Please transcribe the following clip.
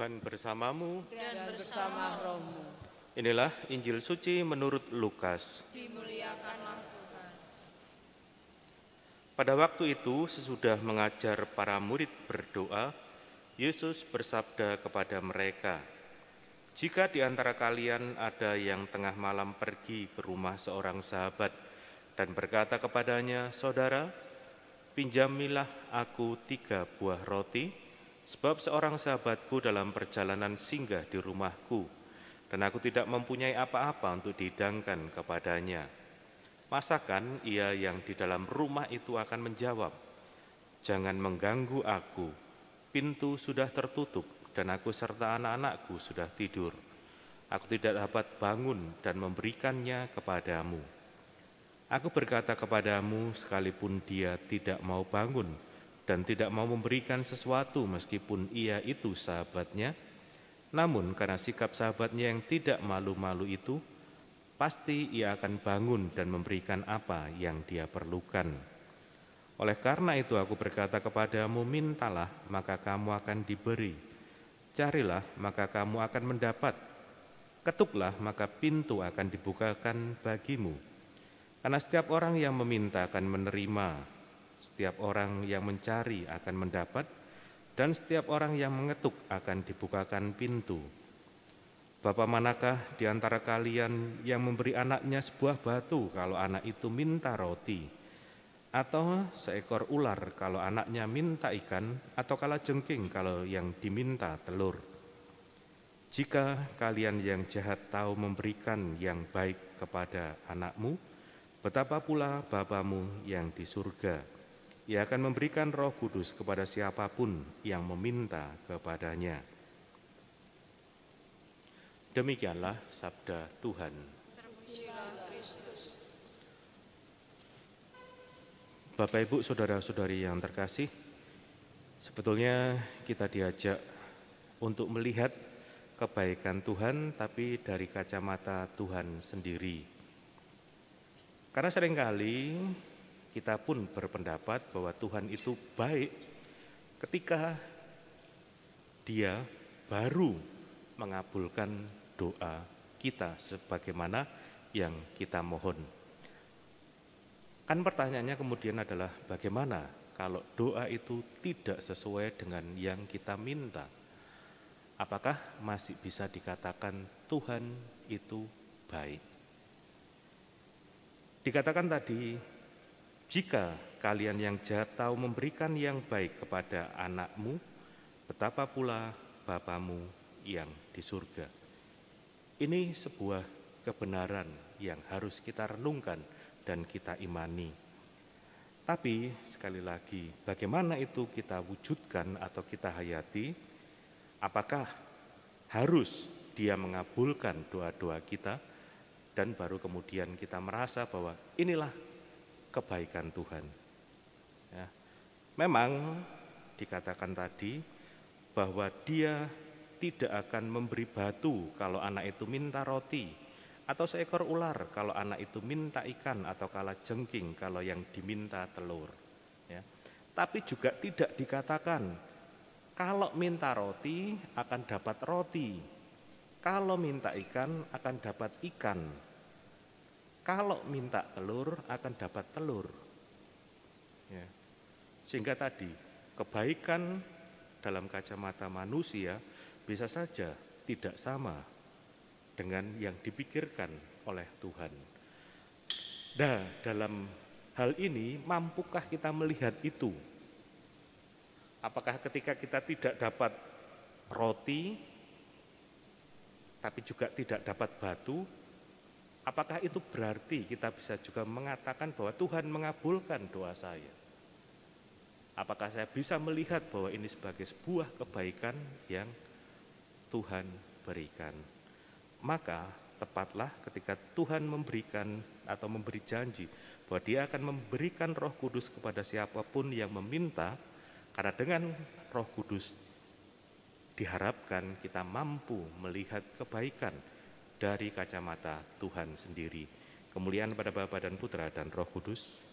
Tuhan bersamamu. Dan bersama rohmu. Inilah Injil suci menurut Lukas. Dimuliakanlah Tuhan. Pada waktu itu, sesudah mengajar para murid berdoa, Yesus bersabda kepada mereka, "Jika di antara kalian ada yang tengah malam pergi ke rumah seorang sahabat dan berkata kepadanya, 'Saudara, pinjamilah aku 3 buah roti, sebab seorang sahabatku dalam perjalanan singgah di rumahku, dan aku tidak mempunyai apa-apa untuk dihidangkan kepadanya.' Masakan ia yang di dalam rumah itu akan menjawab, 'Jangan mengganggu aku, pintu sudah tertutup dan aku serta anak-anakku sudah tidur. Aku tidak dapat bangun dan memberikannya kepadamu.' Aku berkata kepadamu, sekalipun dia tidak mau bangun dan tidak mau memberikan sesuatu meskipun ia itu sahabatnya, namun karena sikap sahabatnya yang tidak malu-malu itu, pasti ia akan bangun dan memberikan apa yang dia perlukan. Oleh karena itu aku berkata kepadamu, mintalah maka kamu akan diberi, carilah maka kamu akan mendapat, ketuklah maka pintu akan dibukakan bagimu. Karena setiap orang yang meminta akan menerima, setiap orang yang mencari akan mendapat, dan setiap orang yang mengetuk akan dibukakan pintu. Bapa manakah di antara kalian yang memberi anaknya sebuah batu kalau anak itu minta roti? Atau seekor ular kalau anaknya minta ikan? Atau kalajengking kalau yang diminta telur? Jika kalian yang jahat tahu memberikan yang baik kepada anakmu, betapa pula Bapamu yang di surga. Ia akan memberikan Roh Kudus kepada siapapun yang meminta kepadanya." Demikianlah sabda Tuhan. Terpujilah Kristus. Bapak, Ibu, saudara-saudari yang terkasih, sebetulnya kita diajak untuk melihat kebaikan Tuhan, tapi dari kacamata Tuhan sendiri. Karena seringkali kita pun berpendapat bahwa Tuhan itu baik ketika Dia baru mengabulkan doa kita sebagaimana yang kita mohon. Kan pertanyaannya kemudian adalah bagaimana kalau doa itu tidak sesuai dengan yang kita minta? Apakah masih bisa dikatakan Tuhan itu baik? Dikatakan tadi, jika kalian yang jahat tahu memberikan yang baik kepada anakmu, betapa pula Bapamu yang di surga. Ini sebuah kebenaran yang harus kita renungkan dan kita imani. Tapi sekali lagi, bagaimana itu kita wujudkan atau kita hayati? Apakah harus Dia mengabulkan doa-doa kita dan baru kemudian kita merasa bahwa inilah kebaikan Tuhan? Ya. Memang dikatakan tadi bahwa Dia tidak akan memberi batu kalau anak itu minta roti, atau seekor ular kalau anak itu minta ikan, atau kalajengking kalau yang diminta telur. Ya. Tapi juga tidak dikatakan kalau minta roti akan dapat roti, kalau minta ikan akan dapat ikan, kalau minta telur akan dapat telur. Ya. Sehingga tadi kebaikan dalam kacamata manusia bisa saja tidak sama dengan yang dipikirkan oleh Tuhan. Nah, dalam hal ini mampukah kita melihat itu? Apakah ketika kita tidak dapat roti, tapi juga tidak dapat batu, apakah itu berarti kita bisa juga mengatakan bahwa Tuhan mengabulkan doa saya? Apakah saya bisa melihat bahwa ini sebagai sebuah kebaikan yang Tuhan berikan? Maka tepatlah ketika Tuhan memberikan atau memberi janji bahwa Dia akan memberikan Roh Kudus kepada siapapun yang meminta, karena dengan Roh Kudus diharapkan kita mampu melihat kebaikan dari kacamata Tuhan sendiri. Kemuliaan pada Bapa dan Putra dan Roh Kudus.